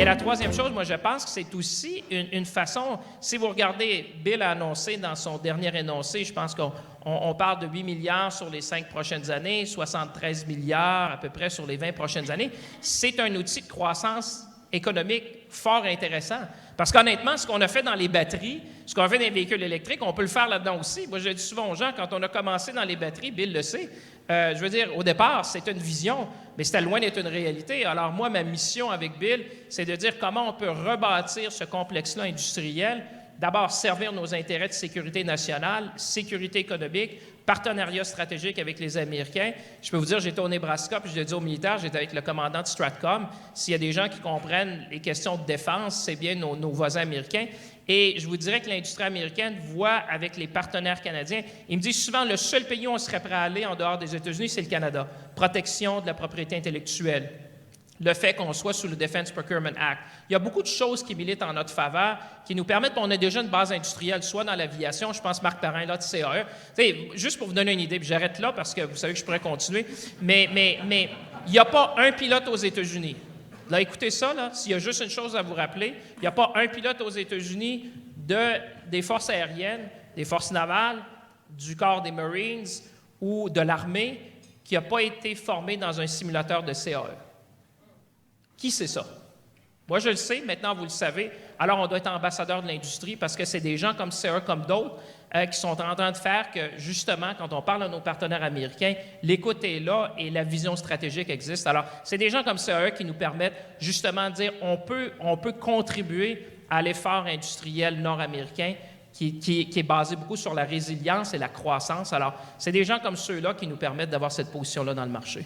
Et la troisième chose, moi, je pense que c'est aussi une façon, si vous regardez, Bill a annoncé dans son dernier énoncé, je pense qu'on parle de 8 milliards sur les 5 prochaines années, 73 milliards à peu près sur les 20 prochaines années. C'est un outil de croissance économique fort intéressant. Parce qu'honnêtement, ce qu'on a fait dans les batteries, ce qu'on a fait dans les véhicules électriques, on peut le faire là-dedans aussi. Moi, je dis souvent aux gens, quand on a commencé dans les batteries, Bill le sait, je veux dire, au départ, c'était une vision, mais c'était loin d'être une réalité. Alors moi, ma mission avec Bill, c'est de dire comment on peut rebâtir ce complexe-là industriel, d'abord servir nos intérêts de sécurité nationale, sécurité économique, partenariat stratégique avec les Américains. Je peux vous dire, j'étais au Nebraska, puis je l'ai dit aux militaires, j'étais avec le commandant de Stratcom. S'il y a des gens qui comprennent les questions de défense, c'est bien nos voisins américains. Et je vous dirais que l'industrie américaine voit avec les partenaires canadiens, ils me disent souvent, le seul pays où on serait prêt à aller en dehors des États-Unis, c'est le Canada. Protection de la propriété intellectuelle. Le fait qu'on soit sous le Defense Procurement Act. Il y a beaucoup de choses qui militent en notre faveur, qui nous permettent, on a déjà une base industrielle, soit dans l'aviation, je pense Marc Parrain, là, de CAE. T'sais, juste pour vous donner une idée, puis j'arrête là parce que vous savez que je pourrais continuer, mais il n'y a pas un pilote aux États-Unis. Là, écoutez ça, là, s'il y a juste une chose à vous rappeler, il n'y a pas un pilote aux États-Unis des forces aériennes, des forces navales, du corps des Marines ou de l'armée qui n'a pas été formé dans un simulateur de CAE. Qui c'est ça? Moi, je le sais, maintenant vous le savez. Alors, on doit être ambassadeur de l'industrie parce que c'est des gens comme CAE, comme d'autres, qui sont en train de faire que, justement, quand on parle à nos partenaires américains, l'écoute est là et la vision stratégique existe. Alors, c'est des gens comme CAE qui nous permettent, justement, de dire on peut contribuer à l'effort industriel nord-américain qui est basé beaucoup sur la résilience et la croissance. Alors, c'est des gens comme ceux-là qui nous permettent d'avoir cette position-là dans le marché.